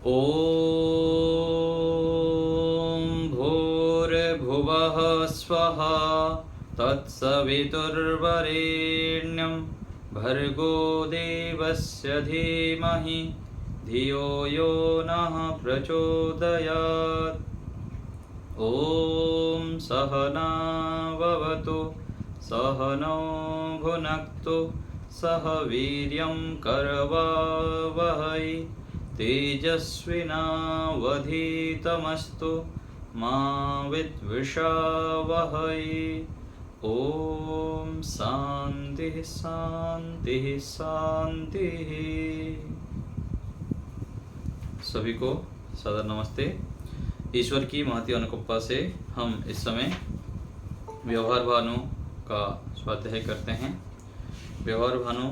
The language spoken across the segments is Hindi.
ॐ भूर्भुवः स्वः तत्सवितुर्वरेण्यं भर्गो देवस्य धीमहि धियो यो नः प्रचोदयात्। ॐ सहना भवतु सहनौ भुनक्तु सह वीर्यं करवावहै तेजस्विनावधीतमस्तु मा विद्विषावहै। ओम शांति शांति शांति। सभी को सदर नमस्ते। ईश्वर की महती अनुकंपा से हम इस समय व्यवहार भानु का स्वाध्याय करते हैं। व्यवहार भानु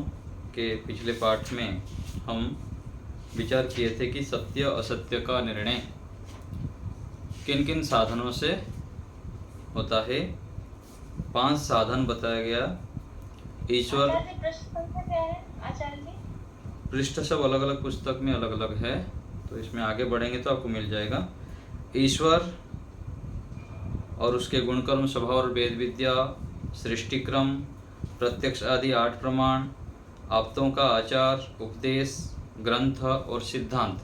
के पिछले पाठ में हम विचार किए थे कि सत्य असत्य का निर्णय किन किन साधनों से होता है। 5 साधन बताया गया। ईश्वर पृष्ठ सब अलग अलग पुस्तक में अलग अलग है, तो इसमें आगे बढ़ेंगे तो आपको मिल जाएगा। ईश्वर और उसके गुणकर्म स्वभाव और वेद विद्या, सृष्टि क्रम, प्रत्यक्ष आदि 8 प्रमाण, आप्तों का आचार, उपदेश, ग्रंथ और सिद्धांत,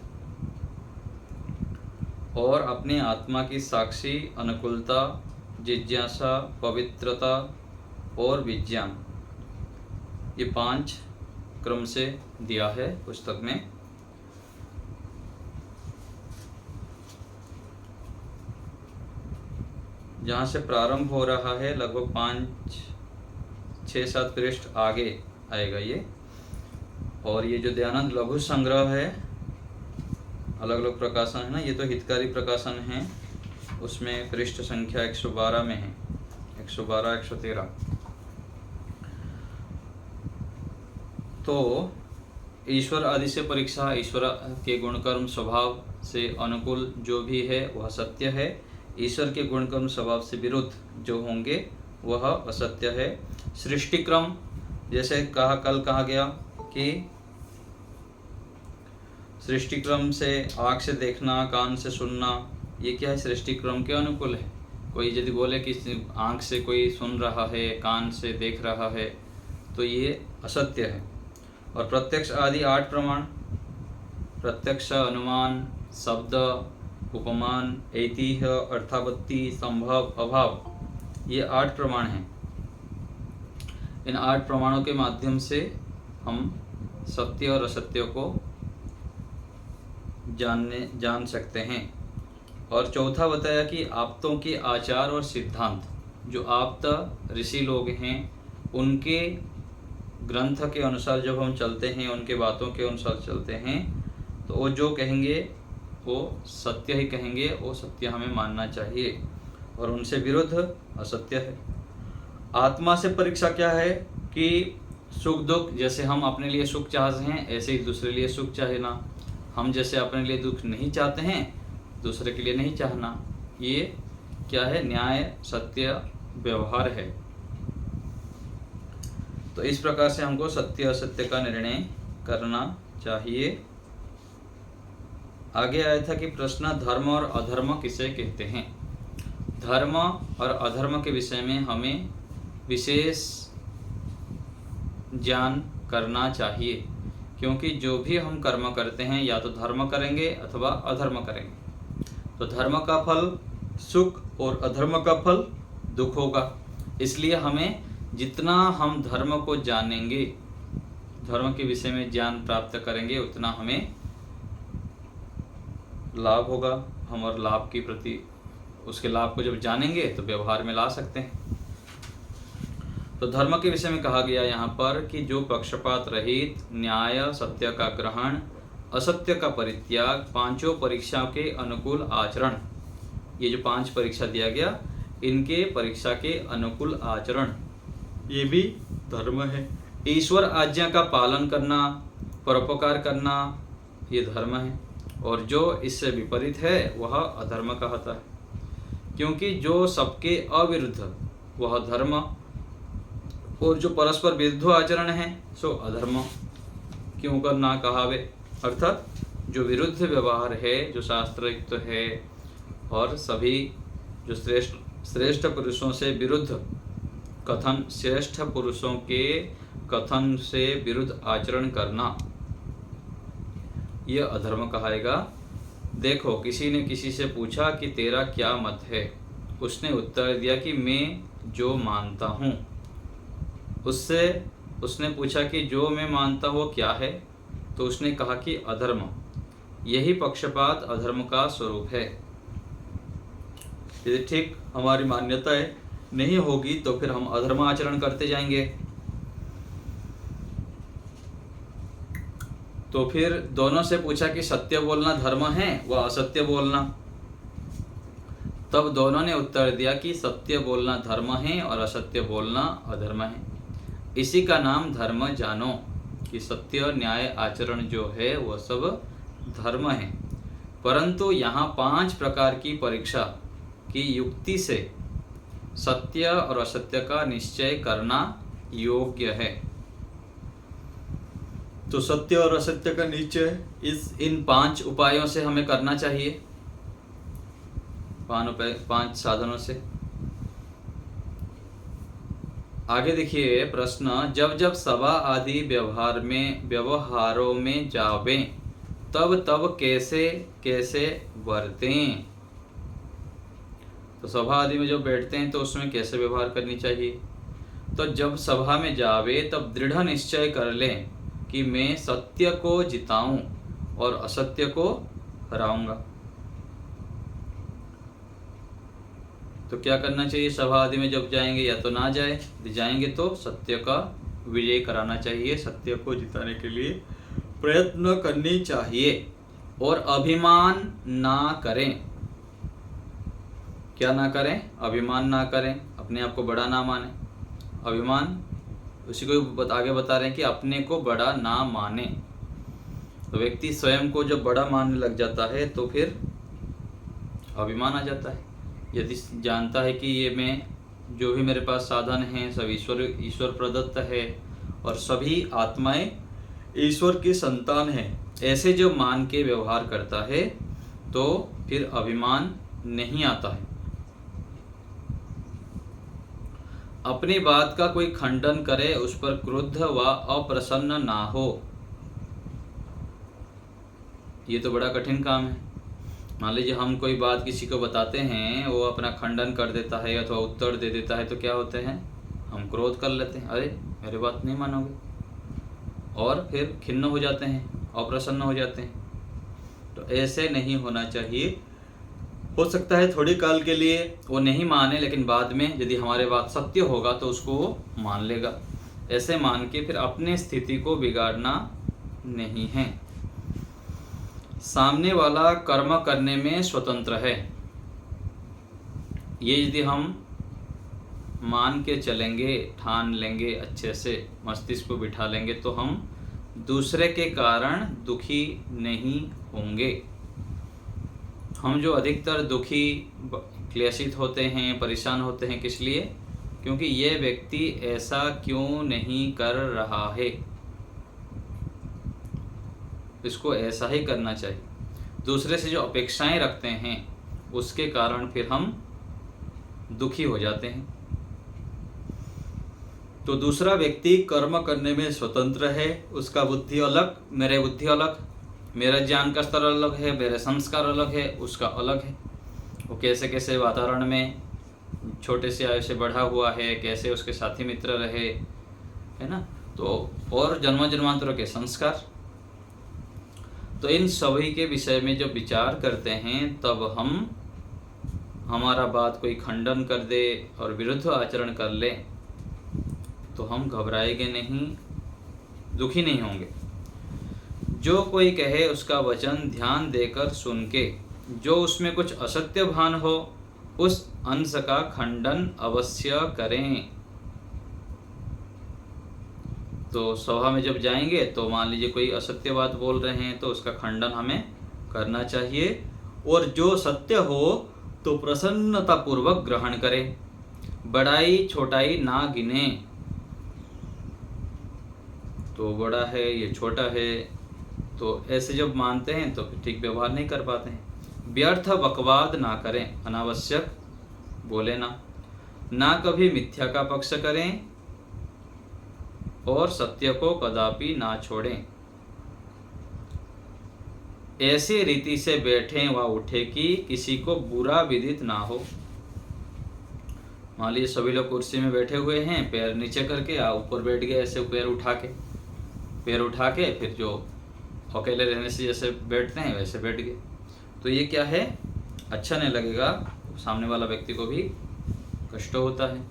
और अपने आत्मा की साक्षी, अनुकूलता, जिज्ञासा, पवित्रता और विज्ञान, ये 5 क्रम से दिया है पुस्तक में। जहाँ से प्रारंभ हो रहा है लगभग 5, 6, 7 पृष्ठ आगे आएगा ये। और ये जो दयानंद लघु संग्रह है, अलग अलग प्रकाशन है ना, ये तो हितकारी प्रकाशन है, उसमें पृष्ठ संख्या 112 में है, 112, 113। तो ईश्वर आदि से परीक्षा, ईश्वर के गुणकर्म स्वभाव से अनुकूल जो भी है वह सत्य है। ईश्वर के गुणकर्म स्वभाव से विरुद्ध जो होंगे वह असत्य है। सृष्टि क्रम, जैसे कल कहा गया कि सृष्टि क्रम से आँख से देखना, कान से सुनना, ये क्या है, सृष्टि क्रम के अनुकूल है। कोई यदि बोले कि आँख से कोई सुन रहा है, कान से देख रहा है, तो ये असत्य है। और प्रत्यक्ष आदि 8 प्रमाण, प्रत्यक्ष, अनुमान, शब्द, उपमान, ऐतिह्य, अर्थापत्ति, संभव, अभाव, ये 8 प्रमाण हैं। इन 8 प्रमाणों के माध्यम से हम सत्य और असत्य को जान सकते हैं। और चौथा बताया कि आप्तों के आचार और सिद्धांत, जो आप्त ऋषि लोग हैं उनके ग्रंथ के अनुसार जब हम चलते हैं, उनके बातों के अनुसार चलते हैं, तो वो जो कहेंगे वो सत्य ही कहेंगे, वो सत्य हमें मानना चाहिए, और उनसे विरुद्ध असत्य है। आत्मा से परीक्षा क्या है कि सुख दुख, जैसे हम अपने लिए सुख चाहते हैं ऐसे ही दूसरे लिए सुख चाहे ना। हम जैसे अपने लिए दुख नहीं चाहते हैं, दूसरे के लिए नहीं चाहना, ये क्या है, न्याय, सत्य व्यवहार है। तो इस प्रकार से हमको सत्य असत्य का निर्णय करना चाहिए। आगे आया था कि प्रश्न, धर्म और अधर्म किसे कहते हैं। धर्म और अधर्म के विषय में हमें विशेष ज्ञान करना चाहिए, क्योंकि जो भी हम कर्म करते हैं या तो धर्म करेंगे अथवा अधर्म करेंगे। तो धर्म का फल सुख और अधर्म का फल दुख होगा। इसलिए हमें जितना हम धर्म को जानेंगे, धर्म के विषय में ज्ञान प्राप्त करेंगे, उतना हमें लाभ होगा। हम और लाभ की प्रति, उसके लाभ को जब जानेंगे तो व्यवहार में ला सकते हैं। तो धर्म के विषय में कहा गया यहाँ पर कि जो पक्षपात रहित, न्याय, सत्य का ग्रहण, असत्य का परित्याग, 5 परीक्षाओं के अनुकूल आचरण, ये जो 5 परीक्षा दिया गया, इनके परीक्षा के अनुकूल आचरण, ये भी धर्म है। ईश्वर आज्ञा का पालन करना, परोपकार करना, ये धर्म है। और जो इससे विपरीत है वह अधर्म कहता है, क्योंकि जो सबके अविरुद्ध वह धर्म, और जो परस्पर विरुद्ध आचरण है सो अधर्म। क्यों करना कहावे, अर्थात जो विरुद्ध व्यवहार है, जो शास्त्रयुक्त है और सभी जो श्रेष्ठ पुरुषों से विरुद्ध कथन, श्रेष्ठ पुरुषों के कथन से विरुद्ध आचरण करना, यह अधर्म कहाएगा। देखो, किसी ने किसी से पूछा कि तेरा क्या मत है। उसने उत्तर दिया कि मैं जो मानता हूँ। उससे उसने पूछा कि जो मैं मानता हूँ क्या है, तो उसने कहा कि अधर्म। यही पक्षपात अधर्म का स्वरूप है। यदि ठीक हमारी मान्यताएं नहीं होगी तो फिर हम अधर्म आचरण करते जाएंगे। तो फिर दोनों से पूछा कि सत्य बोलना धर्म है व असत्य बोलना। तब दोनों ने उत्तर दिया कि सत्य बोलना धर्म है और असत्य बोलना अधर्म है। इसी का नाम धर्म जानो, कि सत्य न्याय आचरण जो है वह सब धर्म है। परंतु यहाँ 5 प्रकार की परीक्षा की युक्ति से सत्य और असत्य का निश्चय करना योग्य है। तो सत्य और असत्य का निश्चय इन 5 उपायों से हमें करना चाहिए, 5 साधनों से। आगे देखिए प्रश्न, जब जब सभा आदि व्यवहारों में जावें तब तब कैसे कैसे बरतें। तो सभा आदि में जब बैठते हैं तो उसमें कैसे व्यवहार करनी चाहिए। तो जब सभा में जावे तब दृढ़ निश्चय कर लें कि मैं सत्य को जिताऊं और असत्य को हराऊंगा। तो क्या करना चाहिए सभा आदि में जब जाएंगे, या तो ना जाए, यदि जाएंगे तो सत्य का विजय कराना चाहिए, सत्य को जिताने के लिए प्रयत्न करनी चाहिए और अभिमान ना करें। क्या ना करें? अभिमान ना करें, अपने आप को बड़ा ना माने। अभिमान उसी को आगे बता रहे हैं कि अपने को बड़ा ना माने। तो व्यक्ति स्वयं को जब बड़ा मानने लग जाता है तो फिर अभिमान आ जाता है। यदि जानता है कि ये मैं जो भी मेरे पास साधन हैं सब ईश्वर प्रदत्त है और सभी आत्माएं ईश्वर की संतान हैं, ऐसे जो मान के व्यवहार करता है तो फिर अभिमान नहीं आता है। अपनी बात का कोई खंडन करे उस पर क्रुद्ध व अप्रसन्न ना हो। ये तो बड़ा कठिन काम है। मान लीजिए हम कोई बात किसी को बताते हैं, वो अपना खंडन कर देता है अथवा उत्तर दे देता है, तो क्या होते हैं, हम क्रोध कर लेते हैं, अरे मेरी बात नहीं मानोगे, और फिर खिन्न हो जाते हैं, अप्रसन्न हो जाते हैं। तो ऐसे नहीं होना चाहिए। हो सकता है थोड़ी काल के लिए वो नहीं माने, लेकिन बाद में यदि हमारे बात सत्य होगा तो उसको वो मान लेगा। ऐसे मान के फिर अपने स्थिति को बिगाड़ना नहीं है। सामने वाला कर्म करने में स्वतंत्र है, ये यदि हम मान के चलेंगे, ठान लेंगे, अच्छे से मस्तिष्क को बिठा लेंगे तो हम दूसरे के कारण दुखी नहीं होंगे। हम जो अधिकतर दुखी, क्लेशित होते हैं, परेशान होते हैं, किस लिए? क्योंकि ये व्यक्ति ऐसा क्यों नहीं कर रहा है, इसको ऐसा ही करना चाहिए। दूसरे से जो अपेक्षाएं रखते हैं उसके कारण फिर हम दुखी हो जाते हैं। तो दूसरा व्यक्ति कर्म करने में स्वतंत्र है, उसका बुद्धि अलग, मेरे बुद्धि अलग, मेरा ज्ञान का स्तर अलग है, मेरे संस्कार अलग है, उसका अलग है। वो कैसे कैसे वातावरण में छोटे से आयु से बढ़ा हुआ है, कैसे उसके साथी मित्र रहे, है ना, तो और जन्म जन्मांतरों के संस्कार। तो इन सभी के विषय में जब विचार करते हैं तब हमारा बात कोई खंडन कर दे और विरुद्ध आचरण कर ले तो हम घबराएंगे नहीं, दुखी नहीं होंगे। जो कोई कहे उसका वचन ध्यान देकर सुन के, जो उसमें कुछ असत्य भान हो उस अंश का खंडन अवश्य करें। तो सभा में जब जाएंगे तो मान लीजिए कोई असत्य बात बोल रहे हैं तो उसका खंडन हमें करना चाहिए, और जो सत्य हो तो प्रसन्नता पूर्वक ग्रहण करें, बड़ाई छोटाई ना गिने। तो बड़ा है, ये छोटा है, तो ऐसे जब मानते हैं तो फिर ठीक व्यवहार नहीं कर पाते हैं। व्यर्थ बकवाद ना करें, अनावश्यक बोले ना कभी मिथ्या का पक्ष करें और सत्य को कदापि ना छोड़ें। ऐसी रीति से बैठें व उठे कि किसी को बुरा विदित ना हो। मान लीजिए सभी लोग कुर्सी में बैठे हुए हैं, पैर नीचे करके ऊपर बैठ गए, ऐसे पैर उठा के फिर जो अकेले रहने से जैसे बैठते हैं वैसे बैठ गए, तो ये क्या है, अच्छा नहीं लगेगा, सामने वाला व्यक्ति को भी कष्ट होता है।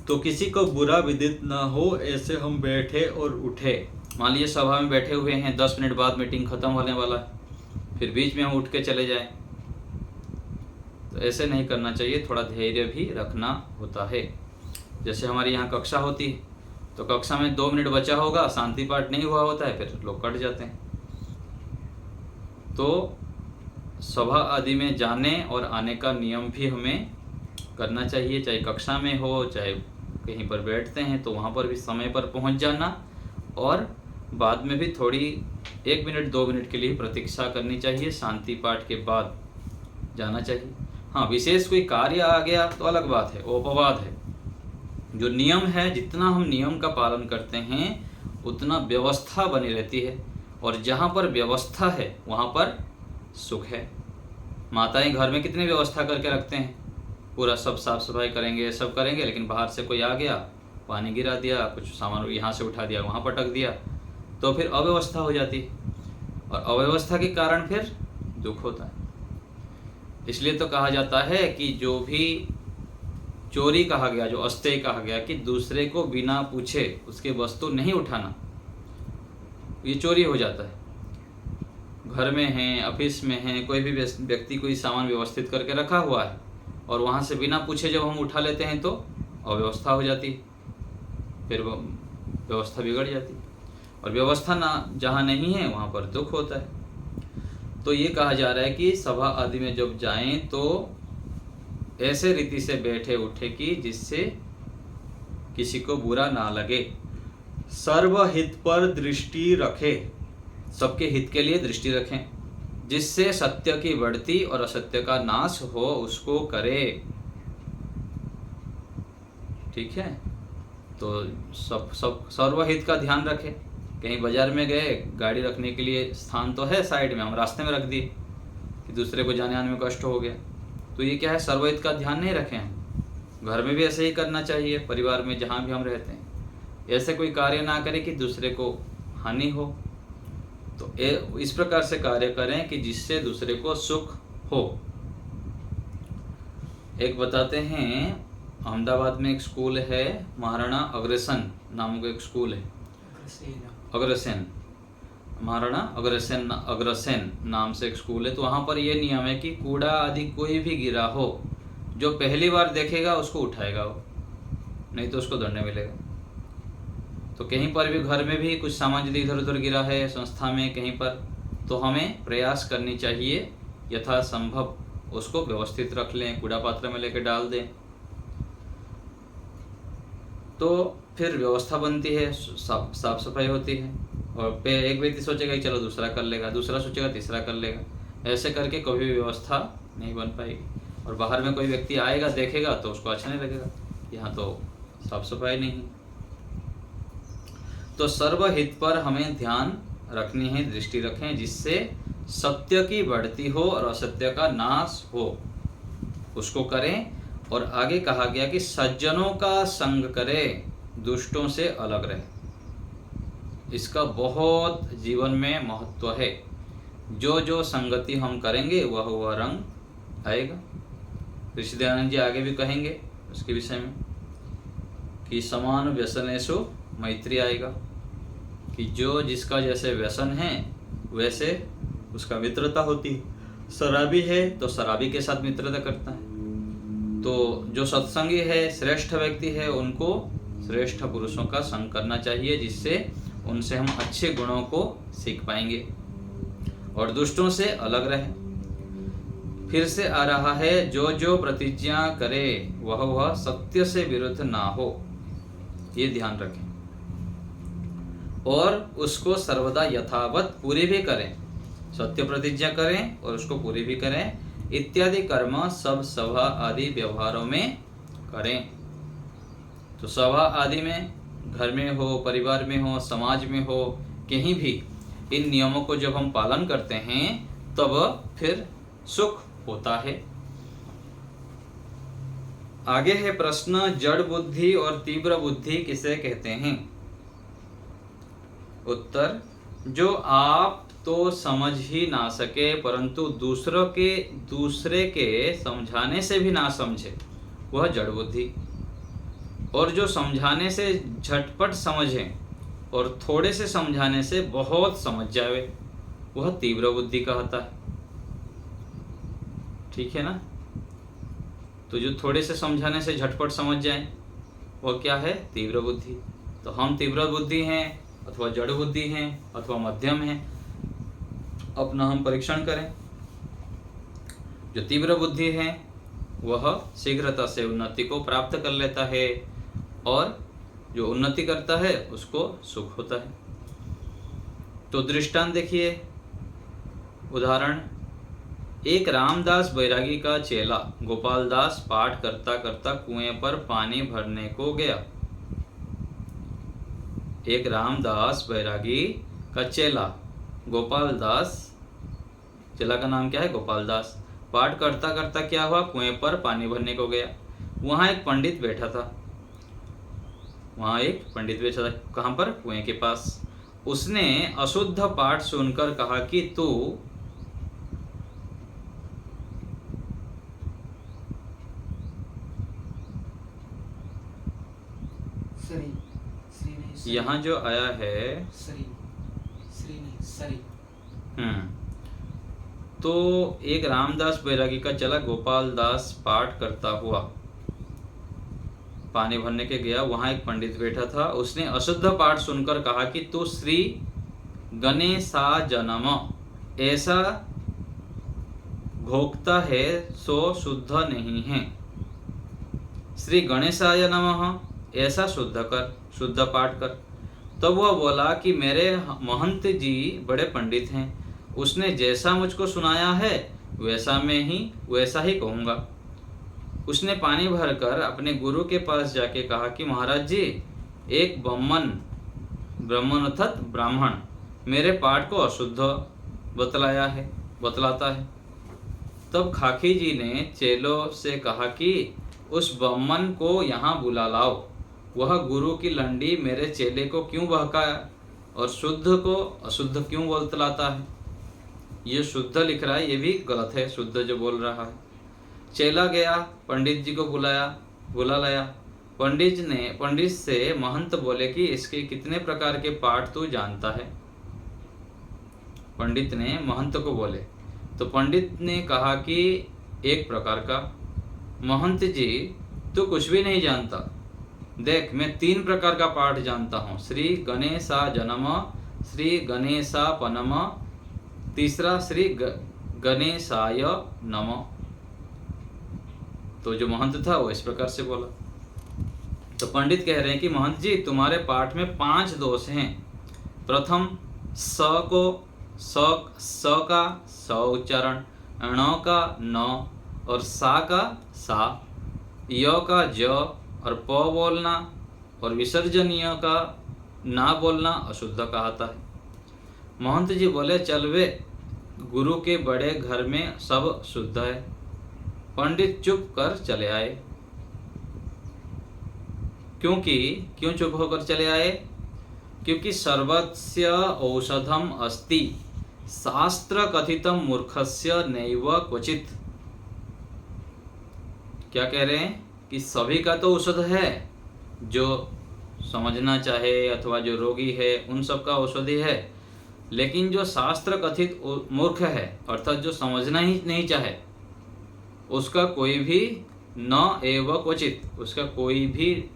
तो किसी को बुरा विदित ना हो ऐसे हम बैठे और उठे। मान लीजिए सभा में बैठे हुए हैं, 10 मिनट बाद मीटिंग खत्म होने वाला है, फिर बीच में हम उठ के चले जाएं, तो ऐसे नहीं करना चाहिए। थोड़ा धैर्य भी रखना होता है। जैसे हमारी यहाँ कक्षा होती है, तो कक्षा में 2 मिनट बचा होगा, शांति पाठ नहीं हुआ होता है, फिर लोग कट जाते हैं। तो सभा आदि में जाने और आने का नियम भी हमें करना चाहिए, चाहे कक्षा में हो चाहे कहीं पर बैठते हैं, तो वहाँ पर भी समय पर पहुँच जाना और बाद में भी थोड़ी 1 मिनट 2 मिनट के लिए प्रतीक्षा करनी चाहिए, शांति पाठ के बाद जाना चाहिए। हाँ, विशेष कोई कार्य आ गया तो अलग बात है, वो अपवाद है। जो नियम है, जितना हम नियम का पालन करते हैं उतना व्यवस्था बनी रहती है, और जहाँ पर व्यवस्था है वहाँ पर सुख है। माताएं घर में कितनी व्यवस्था करके रखते हैं, पूरा सब साफ सफाई करेंगे, सब करेंगे, लेकिन बाहर से कोई आ गया, पानी गिरा दिया, कुछ सामान यहाँ से उठा दिया वहाँ पटक दिया, तो फिर अव्यवस्था हो जाती है, और अव्यवस्था के कारण फिर दुख होता है। इसलिए तो कहा जाता है कि जो भी चोरी कहा गया, जो अस्तेय कहा गया कि दूसरे को बिना पूछे उसके वस्तु नहीं उठाना, ये चोरी हो जाता है। घर में है, ऑफिस में है, कोई भी व्यक्ति कोई सामान व्यवस्थित करके रखा हुआ है और वहाँ से बिना पूछे जब हम उठा लेते हैं तो अव्यवस्था हो जाती है, फिर वो व्यवस्था बिगड़ जाती है, और व्यवस्था ना जहाँ नहीं है वहाँ पर दुख होता है। तो ये कहा जा रहा है कि सभा आदि में जब जाएं तो ऐसे रीति से बैठे उठे कि जिससे किसी को बुरा ना लगे। सर्वहित पर दृष्टि रखे, सबके हित के लिए दृष्टि रखें, जिससे सत्य की बढ़ती और असत्य का नाश हो उसको करे। ठीक है, तो सब सर्वहित का ध्यान रखें। कहीं बाजार में गए, गाड़ी रखने के लिए स्थान तो है साइड में, हम रास्ते में रख दिए कि दूसरे को जाने आने में कष्ट हो गया, तो ये क्या है, सर्वहित का ध्यान नहीं रखें हम। घर में भी ऐसे ही करना चाहिए, परिवार में जहाँ भी हम रहते हैं, ऐसे कोई कार्य ना करें कि दूसरे को हानि हो। तो इस प्रकार से कार्य करें कि जिससे दूसरे को सुख हो। एक बताते हैं, अहमदाबाद में एक स्कूल है, महाराणा अग्रसेन नाम का एक स्कूल है, अग्रसेन, महाराणा अग्रसेन नाम से एक स्कूल है। तो वहाँ पर ये नियम है कि कूड़ा आदि कोई भी गिरा हो, जो पहली बार देखेगा उसको उठाएगा वो, नहीं तो उसको दंड मिलेगा। तो कहीं पर भी, घर में भी कुछ सामान यदि इधर उधर गिरा है, संस्था में कहीं पर, तो हमें प्रयास करनी चाहिए यथासंभव उसको व्यवस्थित रख लें, कूड़ा पात्र में लेकर डाल दें, तो फिर व्यवस्था बनती है, साफ सफाई होती है। और एक व्यक्ति सोचेगा कि चलो दूसरा कर लेगा, दूसरा सोचेगा तीसरा कर लेगा, ऐसे करके कभी भी व्यवस्था नहीं बन पाएगी। और बाहर में कोई व्यक्ति आएगा, देखेगा तो उसको अच्छा नहीं लगेगा, यहाँ तो साफ सफाई नहीं। तो सर्वहित पर हमें ध्यान रखनी है, दृष्टि रखें, जिससे सत्य की बढ़ती हो और असत्य का नाश हो, उसको करें। और आगे कहा गया कि सज्जनों का संग करें, दुष्टों से अलग रहे। इसका बहुत जीवन में महत्व है। जो जो संगति हम करेंगे वह रंग आएगा। ऋषि दयानंद जी आगे भी कहेंगे उसके विषय में कि समान व्यसनेषु मैत्री आएगा, कि जो जिसका जैसे व्यसन है वैसे उसका मित्रता होती है। शराबी है तो शराबी के साथ मित्रता करता है, तो जो सत्संगी है, श्रेष्ठ व्यक्ति है, उनको श्रेष्ठ पुरुषों का संग करना चाहिए, जिससे उनसे हम अच्छे गुणों को सीख पाएंगे और दुष्टों से अलग रहें। फिर से आ रहा है, जो जो प्रतिज्ञा करे वह सत्य से विरुद्ध ना हो, ये ध्यान रखें। और उसको सर्वदा यथावत पूरी भी करें, सत्य प्रतिज्ञा करें और उसको पूरी भी करें, इत्यादि कर्म सब सभा आदि व्यवहारों में करें। तो सभा आदि में, घर में हो, परिवार में हो, समाज में हो, कहीं भी इन नियमों को जब हम पालन करते हैं तब फिर सुख होता है। आगे है प्रश्न, जड़ बुद्धि और तीव्र बुद्धि किसे कहते हैं? उत्तर, जो आप तो समझ ही ना सके परंतु दूसरे के समझाने से भी ना समझे, वह जड़ बुद्धि। और जो समझाने से झटपट समझे और थोड़े से समझाने से बहुत समझ जावे, वह तीव्र बुद्धि कहता है। ठीक है ना? तो जो थोड़े से समझाने से झटपट समझ जाए वह क्या है? तीव्र बुद्धि। तो हम तीव्र बुद्धि हैं अथवा जड़ बुद्धि हैं अथवा मध्यम हैं, अपना हम परीक्षण करें। जो तीव्र बुद्धि है वह शीघ्रता से उन्नति को प्राप्त कर लेता है और जो उन्नति करता है उसको सुख होता है। तो दृष्टांत देखिए, उदाहरण, एक रामदास बैरागी का चेला गोपालदास पाठ करता करता कुएं पर पानी भरने को गया। एक रामदास बैरागी का चेला गोपालदास, चेला का नाम क्या है? गोपालदास। पाठ करता करता क्या हुआ? कुएं पर पानी भरने को गया। वहां एक पंडित बैठा था। कहाँ पर? कुएं के पास। उसने अशुद्ध पाठ सुनकर कहा कि तू यहाँ जो आया है तो एक रामदास बैरागी का चला गोपालदास पाठ करता हुआ पानी भरने के गया। वहां एक पंडित बैठा था। उसने अशुद्ध पाठ सुनकर कहा कि तू श्री गणेशा जन्म ऐसा घोकता है सो शुद्ध नहीं है। श्री गणेशाय नमः ऐसा शुद्ध पाठ कर। तब वह बोला कि मेरे महंत जी बड़े पंडित हैं, उसने जैसा मुझको सुनाया है वैसा ही कहूँगा। उसने पानी भरकर अपने गुरु के पास जाके कहा कि महाराज जी, एक ब्राह्मण अर्थात ब्राह्मण मेरे पाठ को अशुद्ध बतलाता है। तब खाकी जी ने चेलों से कहा कि उस ब्राह्मण को यहाँ बुला लाओ। वह गुरु की लंडी मेरे चेले को क्यों बहकाया और शुद्ध को अशुद्ध क्यों बतलाता है? ये शुद्ध लिख रहा है, ये भी गलत है, शुद्ध जो बोल रहा है। चेला गया, पंडित जी को बुला लाया। पंडित से महंत बोले कि इसके कितने प्रकार के पाठ तू जानता है? पंडित ने महंत को बोले तो पंडित ने कहा कि एक प्रकार का। महंत जी, तू कुछ भी नहीं जानता, देख मैं 3 प्रकार का पाठ जानता हूँ। श्री गणेशा जन्म, श्री गणेशापनम, तीसरा श्री गणेशाय नमः। तो जो महंत था वो इस प्रकार से बोला। तो पंडित कह रहे हैं कि महंत जी, तुम्हारे पाठ में 5 दोष हैं। प्रथम, स का स उच्चारण, ण का न और सा का सा, य का ज और प बोलना और विसर्जनीय का ना बोलना अशुद्ध कहता है। महंत जी बोले, चल वे, गुरु के बड़े घर में सब शुद्ध है। पंडित चुप कर चले आए। क्यों चुप होकर चले आए? क्योंकि सर्वस्य औषधम अस्ति शास्त्र कथितम मूर्खस्य नैव क्वचित। क्या कह रहे हैं कि सभी का तो औषध है, जो समझना चाहे अथवा जो रोगी है उन सब का औषधि है, लेकिन जो शास्त्र कथित मूर्ख है अर्थात जो समझना ही नहीं चाहे उसका कोई भी न एव क्वचित, उसका कोई भी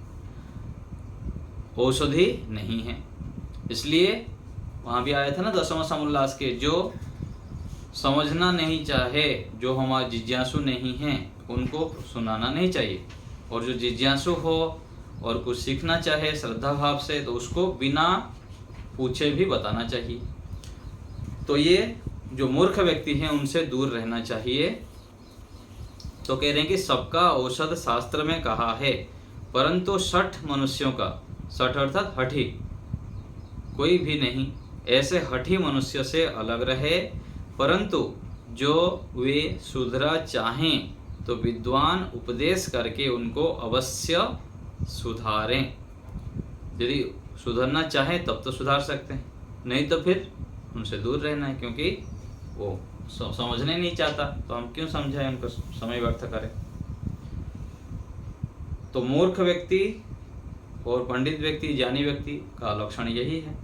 औषधि नहीं है। इसलिए वहाँ भी आया था ना दशम समुल्लास के, जो समझना नहीं चाहे, जो हमारे जिज्ञासु नहीं हैं, उनको सुनाना नहीं चाहिए। और जो जिज्ञासु हो और कुछ सीखना चाहे श्रद्धा भाव से, तो उसको बिना पूछे भी बताना चाहिए। तो ये जो मूर्ख व्यक्ति हैं उनसे दूर रहना चाहिए। तो कह रहे हैं कि सबका औषध शास्त्र में कहा है, परंतु 60 मनुष्यों का, 60 अर्थात हठी, कोई भी नहीं, ऐसे हठी मनुष्य से अलग रहे। परंतु जो वे सुधरा चाहें तो विद्वान उपदेश करके उनको अवश्य सुधारें। यदि सुधरना चाहें तब तो सुधार सकते हैं, नहीं तो फिर उनसे दूर रहना है, क्योंकि वो समझने नहीं चाहता, तो हम क्यों समझाएं उनको, समय व्यर्थ करें। तो मूर्ख व्यक्ति और पंडित व्यक्ति, ज्ञानी व्यक्ति का लक्षण यही है।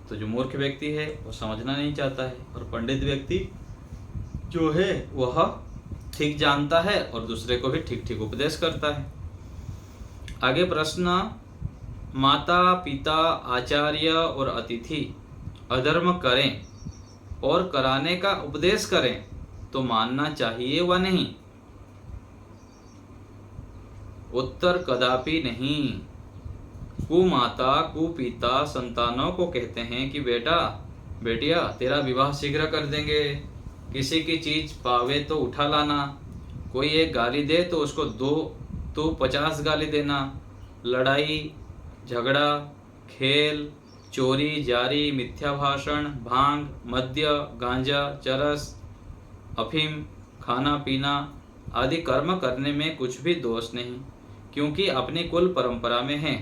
तो जो मूर्ख व्यक्ति है वो समझना नहीं चाहता है, और पंडित व्यक्ति जो है वह ठीक जानता है और दूसरे को भी ठीक ठीक उपदेश करता है। आगे प्रश्न, माता पिता आचार्य और अतिथि अधर्म करें और कराने का उपदेश करें तो मानना चाहिए व नहीं? उत्तर, कदापि नहीं। कुमाता कुपिता संतानों को कहते हैं कि बेटा बेटिया तेरा विवाह शीघ्र कर देंगे, किसी की चीज पावे तो उठा लाना, कोई एक गाली दे तो उसको 50 गाली देना, लड़ाई झगड़ा, खेल, चोरी जारी, मिथ्या भाषण, भांग, मद्य, गांजा, चरस, अफीम, खाना पीना आदि कर्म करने में कुछ भी दोष नहीं, क्योंकि अपनी कुल परंपरा में है।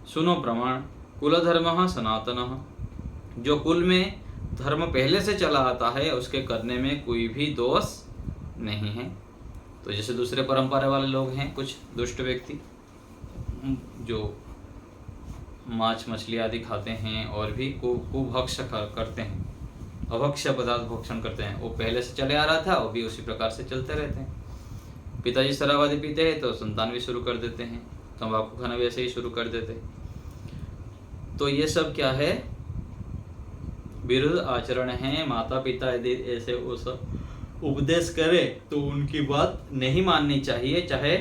सुनो प्रमाण, कुलधर्मः सनातनः, जो कुल में धर्म पहले से चला आता है उसके करने में कोई भी दोष नहीं है। तो जैसे दूसरे परंपरा वाले लोग हैं, कुछ दुष्ट व्यक्ति जो मांस मछली आदि खाते हैं और भी कुभक्ष करते हैं, अभक्ष्य पदार्थ भक्षण करते हैं, वो पहले से चले आ रहा था, वो भी उसी प्रकार से चलते रहते हैं। पिताजी शराब आदि पीते हैं तो संतान भी शुरू कर देते हैं, तंबाकू खाना भी ऐसे ही शुरू कर देते हैं। तो ये सब क्या है? विरुद्ध आचरण है। माता पिता यदि ऐसे उस उपदेश करे तो उनकी बात नहीं माननी चाहिए, चाहे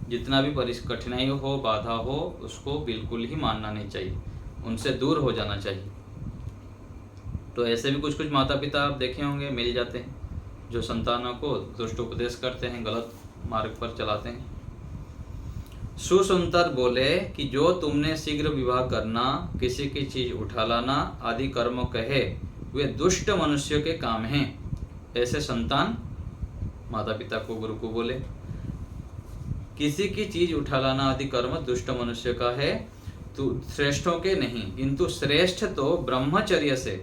जितना भी कठिनाई हो, बाधा हो, उसको बिल्कुल ही मानना नहीं चाहिए, उनसे दूर हो जाना चाहिए। तो ऐसे भी कुछ माता पिता आप देखे होंगे मिल जाते हैं जो संतानों को दुष्ट उपदेश करते हैं, गलत मार्ग पर चलाते हैं। सुसुंतर बोले कि जो तुमने शीघ्र विवाह करना, किसी की चीज उठा लाना आदि कर्म कहे वे दुष्ट मनुष्य के काम हैं। ऐसे संतान माता पिता को, गुरु को बोले किसी की चीज उठा लाना आदि कर्म दुष्ट मनुष्य का है, तो श्रेष्ठों के नहीं, किंतु श्रेष्ठ तो ब्रह्मचर्य से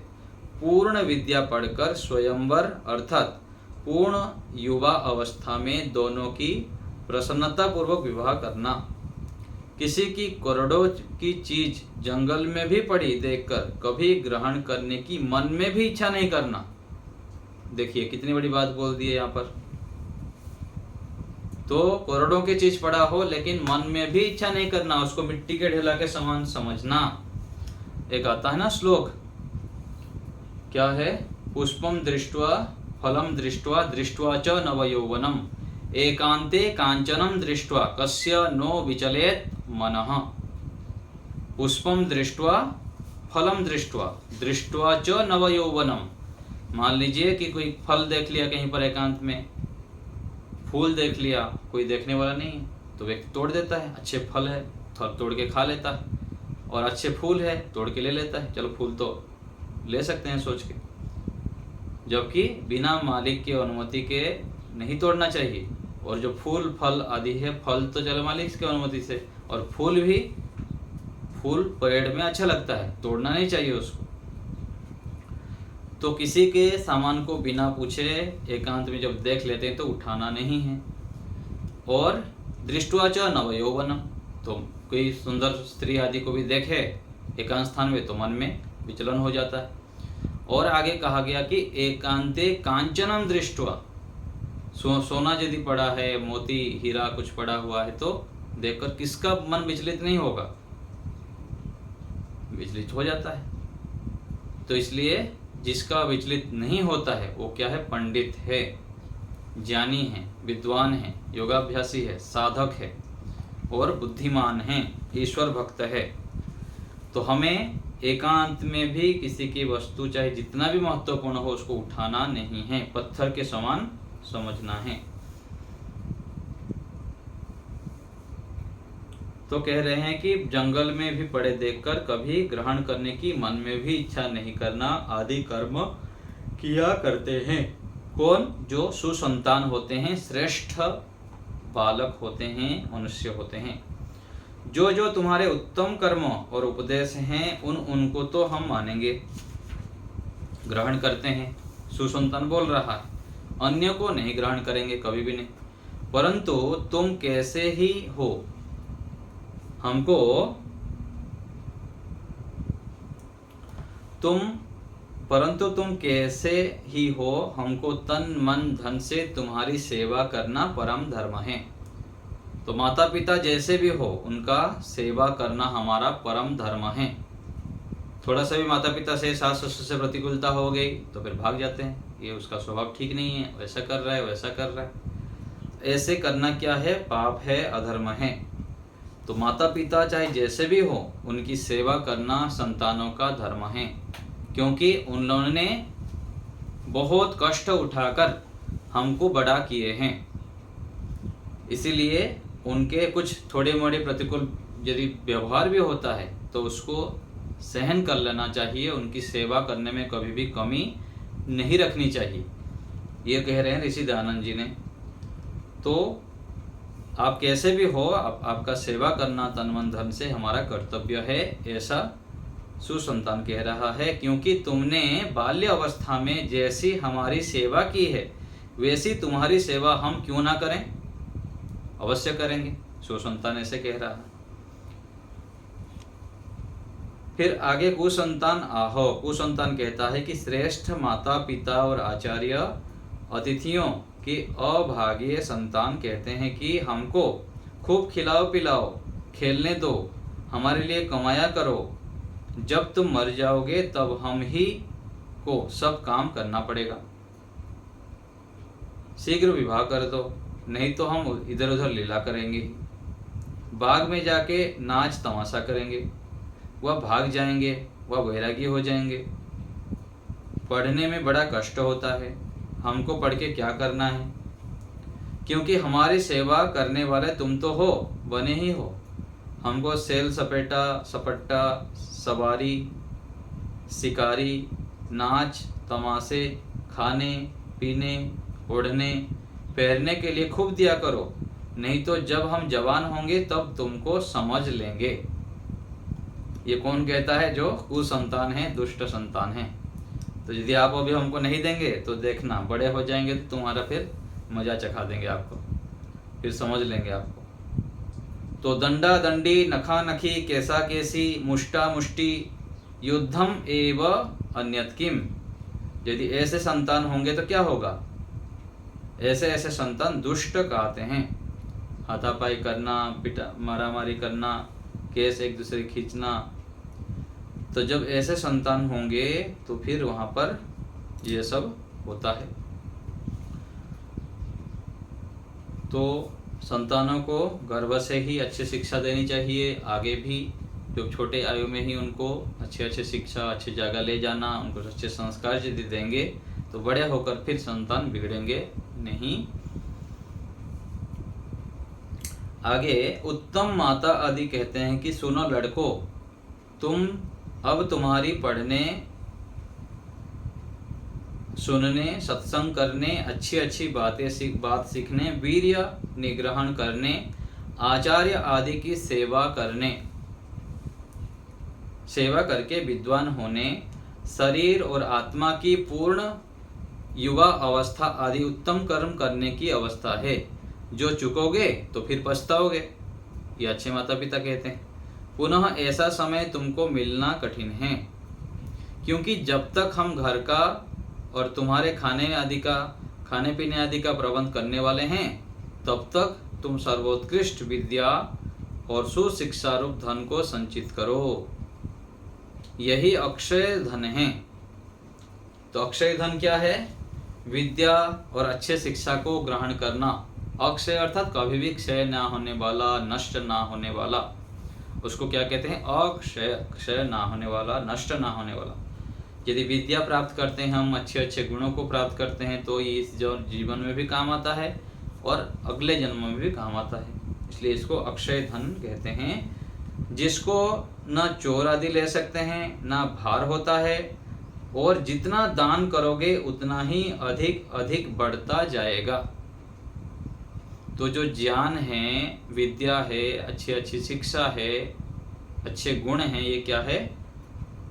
पूर्ण विद्या पढ़कर स्वयंवर अर्थात पूर्ण युवा अवस्था में दोनों की प्रसन्नता पूर्वक विवाह करना। किसी की करोड़ों की चीज जंगल में भी पड़ी देखकर कभी ग्रहण करने की मन में भी इच्छा नहीं करना। देखिए कितनी बड़ी बात बोल दी है यहाँ पर। तो करोड़ों की चीज पड़ा हो लेकिन मन में भी इच्छा नहीं करना, उसको मिट्टी के ढेला के समान समझना। एक आता है ना श्लोक, क्या है? पुष्पम दृष्ट्वा फलम दृष्ट्वा दृष्ट्वा च नवयौवनम एकांते कांचनम दृष्ट्वा कस्य नो विचलेत मनः। पुष्पम दृष्ट्वा फलम दृष्ट्वा दृष्ट्वा च नवयौवनम। मान लीजिए कि कोई फल देख लिया कहीं पर एकांत में, फूल देख लिया, कोई देखने वाला नहीं है तो व्यक्ति तोड़ देता है। अच्छे फल है तोड़ के खा लेता है, और अच्छे फूल है तोड़ के ले लेता है, चलो फूल तो ले सकते हैं सोच के, जबकि बिना मालिक की अनुमति के नहीं तोड़ना चाहिए। और जो फूल फल आदि है, फल तो चलो मालिक की अनुमति से, और फूल भी, फूल पेड़ में अच्छा लगता है, तोड़ना नहीं चाहिए उसको। तो किसी के सामान को बिना पूछे एकांत में जब देख लेते हैं तो उठाना नहीं है। और दृष्टवा च नवयौवनम, तो कोई सुंदर स्त्री आदि को भी देखे एकांत स्थान में तो मन में विचलन हो जाता है। और आगे कहा गया कि एकांते कांचनम दृष्टवा, सोना यदि पड़ा है, मोती हीरा कुछ पड़ा हुआ है तो देखकर किसका मन विचलित नहीं होगा? विचलित हो जाता है। तो इसलिए जिसका विचलित नहीं होता है वो क्या है? पंडित है, ज्ञानी है, विद्वान है, योगाभ्यासी है, साधक है। और बुद्धिमान है, ईश्वर भक्त है। तो हमें एकांत में भी किसी की वस्तु चाहे जितना भी महत्वपूर्ण हो उसको उठाना नहीं है, पत्थर के समान समझना है। तो कह रहे हैं कि जंगल में भी पड़े देखकर कभी ग्रहण करने की मन में भी इच्छा नहीं करना आदि कर्म किया करते हैं। कौन? जो सुसंतान होते हैं, श्रेष्ठ बालक होते हैं, मनुष्य होते हैं। जो जो तुम्हारे उत्तम कर्म और उपदेश हैं उनको तो हम मानेंगे, ग्रहण करते हैं। सुसंतान बोल रहा है, अन्य को नहीं ग्रहण करेंगे, कभी भी नहीं। परंतु तुम कैसे ही हो, परंतु तुम कैसे ही हो, हमको तन मन धन से तुम्हारी सेवा करना परम धर्म है। तो माता पिता जैसे भी हो उनका सेवा करना हमारा परम धर्म है। थोड़ा सा भी माता पिता से, सास ससुर से प्रतिकूलता हो गई तो फिर भाग जाते हैं, ये उसका स्वभाव ठीक नहीं है, वैसा कर रहा है, वैसा कर रहा है। ऐसे करना क्या है? पाप है, अधर्म है। तो माता पिता चाहे जैसे भी हो उनकी सेवा करना संतानों का धर्म है, क्योंकि उन्होंने बहुत कष्ट उठाकर हमको बड़ा किए हैं। इसीलिए उनके कुछ थोड़े मोड़े प्रतिकूल यदि व्यवहार भी होता है तो उसको सहन कर लेना चाहिए, उनकी सेवा करने में कभी भी कमी नहीं रखनी चाहिए। ये कह रहे हैं ऋषि दयानंद जी ने। तो आप कैसे भी हो, आपका सेवा करना तन मन धन से हमारा कर्तव्य है, ऐसा सुसंतान कह रहा है। क्योंकि तुमने बाल्य अवस्था में जैसी हमारी सेवा की है वैसी तुम्हारी सेवा हम क्यों ना करें, अवश्य करेंगे। सुसंतान ऐसे कह रहा है। फिर आगे कुसंतान आहो। कुसंतान कहता है कि श्रेष्ठ माता पिता और आचार्य अतिथियों की अभागीय संतान कहते हैं कि हमको खूब खिलाओ पिलाओ, खेलने दो, हमारे लिए कमाया करो, जब तुम मर जाओगे तब हम ही को सब काम करना पड़ेगा, शीघ्र विवाह कर दो, नहीं तो हम इधर उधर लीला करेंगे, बाग में जाके नाच तमाशा करेंगे, वह भाग जाएंगे, वह वैरागी हो जाएंगे। पढ़ने में बड़ा कष्ट होता है, हमको पढ़ के क्या करना है, क्योंकि हमारी सेवा करने वाले तुम तो हो, बने ही हो। हमको सेल सपेटा सपट्टा, सवारी, शिकारी, नाच तमाशे, खाने पीने, ओढ़ने पहनने के लिए खूब दिया करो, नहीं तो जब हम जवान होंगे तब तुमको समझ लेंगे। ये कौन कहता है? जो कुसंतान है, दुष्ट संतान है। तो यदि आप अभी हमको नहीं देंगे तो देखना बड़े हो जाएंगे तो तुम्हारा फिर मजा चखा देंगे आपको, फिर समझ लेंगे आपको। तो दंडा दंडी, नखा नखी, कैसा कैसी, मुष्टा मुष्टि, युद्धम एव अन्यत किम। यदि ऐसे संतान होंगे तो क्या होगा? ऐसे ऐसे संतान दुष्ट कहते हैं। हाथापाई करना, पिटा मारामारी करना, केस एक दूसरे खींचना। तो जब ऐसे संतान होंगे तो फिर वहां पर ये सब होता है। तो संतानों को गर्भ से ही अच्छी शिक्षा देनी चाहिए। आगे भी जो छोटे आयु में ही उनको अच्छे अच्छे शिक्षा, अच्छी जगह ले जाना, उनको अच्छे संस्कार यदि देंगे तो बड़े होकर फिर संतान बिगड़ेंगे नहीं। आगे उत्तम माता आदि कहते हैं कि सुनो लड़कों, तुम अब तुम्हारी पढ़ने, सुनने, सत्संग करने, अच्छी अच्छी बात सीखने, वीर्य निग्रहण करने, आचार्य आदि की सेवा करके विद्वान होने, शरीर और आत्मा की पूर्ण युवा अवस्था आदि उत्तम कर्म करने की अवस्था है। जो चुकोगे तो फिर पछताओगे, ये अच्छे माता पिता कहते हैं। पुनः ऐसा समय तुमको मिलना कठिन है, क्योंकि जब तक हम घर का और तुम्हारे खाने पीने आदि का प्रबंध करने वाले हैं तब तक तुम सर्वोत्कृष्ट विद्या और सुशिक्षा रूप धन को संचित करो, यही अक्षय धन है। तो अक्षय धन क्या है? विद्या और अच्छे शिक्षा को ग्रहण करना, अक्षय अर्थात कभी भी क्षय ना होने वाला, नष्ट ना होने वाला, उसको क्या कहते हैं? अक्षय, क्षय ना होने वाला, नष्ट ना होने वाला। यदि विद्या प्राप्त करते हैं हम, अच्छे अच्छे गुणों को प्राप्त करते हैं, तो ये इस जो जीवन में भी काम आता है और अगले जन्म में भी काम आता है। इसलिए इसको अक्षय धन कहते हैं, जिसको न चोर आदि ले सकते हैं, ना भार होता है, और जितना दान करोगे उतना ही अधिक अधिक बढ़ता जाएगा। तो जो ज्ञान है, विद्या है, अच्छी अच्छी शिक्षा है, अच्छे गुण हैं, ये क्या है?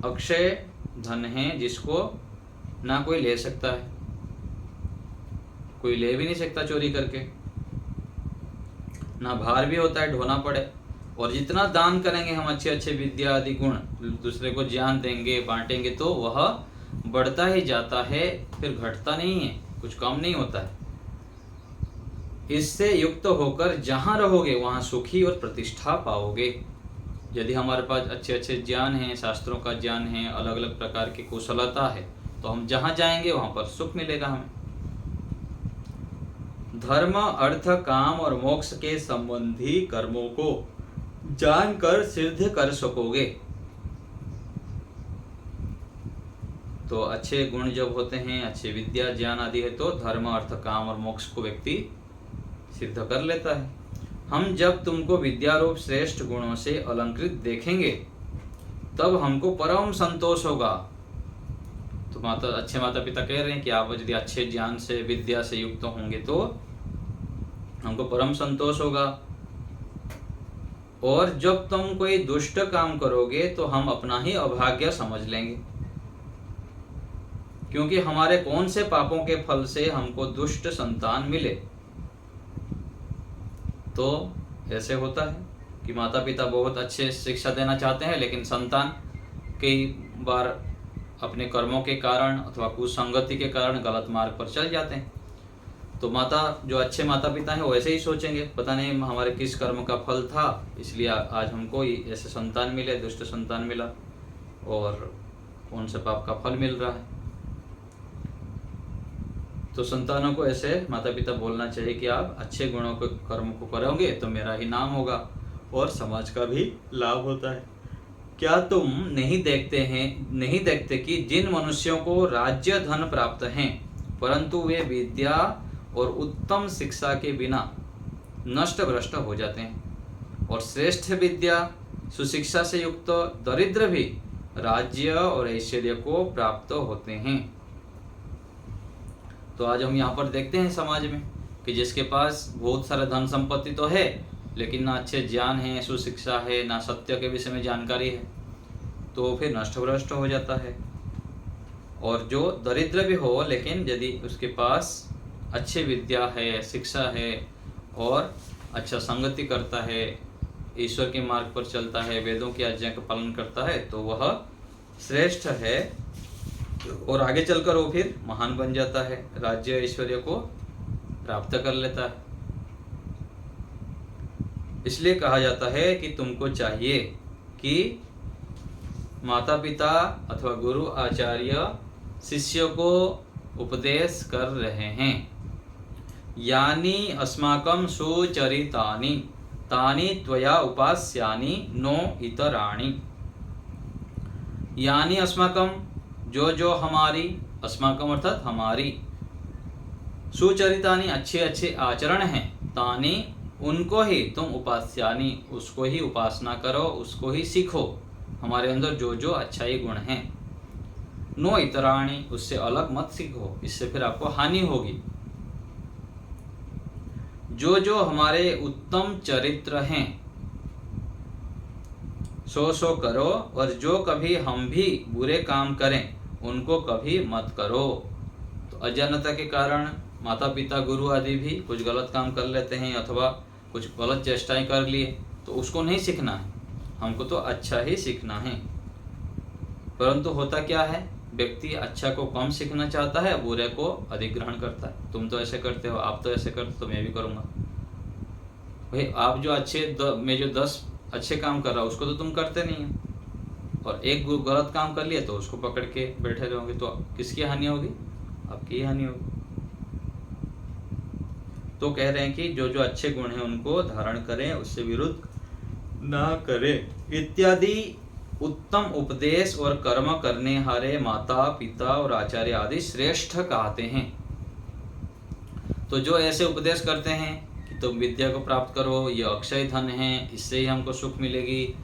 अक्षय धन है, जिसको ना कोई ले सकता है, कोई ले भी नहीं सकता चोरी करके, ना भार भी होता है ढोना पड़े। और जितना दान करेंगे हम, अच्छे अच्छे विद्या आदि गुण दूसरे को ज्ञान देंगे, बांटेंगे, तो वह बढ़ता ही जाता है, फिर घटता नहीं है, कुछ कम नहीं होता है। इससे युक्त होकर जहाँ रहोगे वहाँ सुखी और प्रतिष्ठा पाओगे। यदि हमारे पास अच्छे अच्छे ज्ञान हैं, शास्त्रों का ज्ञान है, अलग अलग प्रकार की कुशलता है, तो हम जहाँ जाएंगे वहाँ पर सुख मिलेगा हमें। धर्म, अर्थ, काम और मोक्ष के संबंधी कर्मों को जानकर सिद्ध कर सकोगे। तो अच्छे गुण जब होते हैं, अच्छे विद्या ज्ञान आदि है, तो धर्म, अर्थ, काम और मोक्ष को व्यक्ति सिद्ध कर लेता है। हम जब तुमको विद्यारूप श्रेष्ठ गुणों से अलंकृत देखेंगे, तब हमको परम संतोष होगा। तो अच्छे माता पिता कह रहे हैं कि आप यदि अच्छे ज्ञान से, विद्या से युक्त होंगे तो हमको परम संतोष होगा। और जब तुम कोई दुष्ट काम करोगे तो हम अपना ही अभाग्य समझ लेंगे, क्योंकि हमारे कौन से पापों के फल से हमको दुष्ट संतान मिले। तो ऐसे होता है कि माता पिता बहुत अच्छे शिक्षा देना चाहते हैं, लेकिन संतान कई बार अपने कर्मों के कारण अथवा कुसंगति के कारण गलत मार्ग पर चल जाते हैं। तो जो अच्छे माता पिता हैं वो ऐसे ही सोचेंगे, पता नहीं हमारे किस कर्म का फल था, इसलिए आज हमको ऐसे संतान मिले, दुष्ट संतान मिला, और कौन से पाप का फल मिल रहा है। तो संतानों को ऐसे माता पिता बोलना चाहिए कि आप अच्छे गुणों के कर्म को करोगे तो मेरा ही नाम होगा और समाज का भी लाभ होता है। क्या तुम नहीं देखते कि जिन मनुष्यों को राज्य धन प्राप्त हैं, परंतु वे विद्या और उत्तम शिक्षा के बिना नष्ट भ्रष्ट हो जाते हैं, और श्रेष्ठ विद्या सुशिक्षा से युक्त दरिद्र भी राज्य और ऐश्वर्य को प्राप्त होते हैं। तो आज हम यहाँ पर देखते हैं समाज में कि जिसके पास बहुत सारा धन संपत्ति तो है, लेकिन ना अच्छे ज्ञान है, सुशिक्षा है, ना सत्य के विषय में जानकारी है, तो फिर नष्ट भ्रष्ट हो जाता है। और जो दरिद्र भी हो, लेकिन यदि उसके पास अच्छी विद्या है, शिक्षा है, और अच्छा संगति करता है, ईश्वर के मार्ग पर चलता है, वेदों की आज्ञा का पालन करता है, तो वह श्रेष्ठ है और आगे चलकर वो फिर महान बन जाता है, राज्य ऐश्वर्य को प्राप्त कर लेता है। इसलिए कहा जाता है कि तुमको चाहिए कि माता पिता अथवा गुरु आचार्य शिष्य को उपदेश कर रहे हैं, यानी अस्माकं सुचरितानि तानि त्वया उपास्यानि नो इतराणि। यानी अस्माकं, जो हमारी, अस्माकं अर्थात हमारी, सुचरितानि अच्छे अच्छे आचरण हैं, तानि उनको ही तुम उपास्यानि, उसको ही उपासना करो, उसको ही सीखो, हमारे अंदर जो अच्छाई गुण हैं। नो इतराणि, उससे अलग मत सीखो, इससे फिर आपको हानि होगी। जो हमारे उत्तम चरित्र हैं सो करो, और जो कभी हम भी बुरे काम करें उनको कभी मत करो। तो अज्ञानता के कारण माता पिता गुरु आदि भी कुछ गलत काम कर लेते हैं, अथवा कुछ गलत चेष्टाएं कर लिए, तो उसको नहीं सीखना है, हमको तो अच्छा ही सीखना है। परंतु होता क्या है, व्यक्ति अच्छा को कम सीखना चाहता है, बुरे को अधिक ग्रहण करता है। तुम तो ऐसे करते हो, आप तो ऐसे करते हो, तो मैं भी करूँगा। भाई आप जो मैं जो 10 अच्छे काम कर रहा हूँ उसको तो तुम करते नहीं है, और एक गलत काम कर लिया तो उसको पकड़ के बैठे रहोगे, तो किसकी हानि होगी? आपकी हानि होगी। तो कह रहे हैं कि जो जो अच्छे गुण हैं उनको धारण करें, उससे विरुद्ध ना करें इत्यादि उत्तम उपदेश और कर्म करने हारे माता पिता और आचार्य आदि श्रेष्ठ कहते हैं। तो जो ऐसे उपदेश करते हैं कि तुम विद्या को प्राप्त करो, ये अक्षय धन है, इससे ही हमको सुख मिलेगी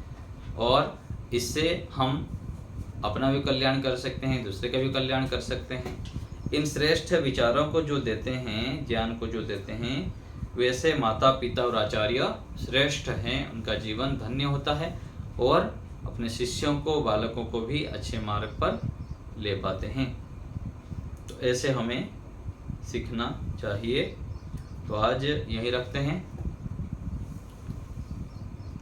और इससे हम अपना भी कल्याण कर सकते हैं, दूसरे का भी कल्याण कर सकते हैं, इन श्रेष्ठ विचारों को जो देते हैं, ज्ञान को जो देते हैं, वैसे माता पिता और आचार्य श्रेष्ठ हैं। उनका जीवन धन्य होता है और अपने शिष्यों को, बालकों को भी अच्छे मार्ग पर ले पाते हैं। तो ऐसे हमें सीखना चाहिए। तो आज यही रखते हैं।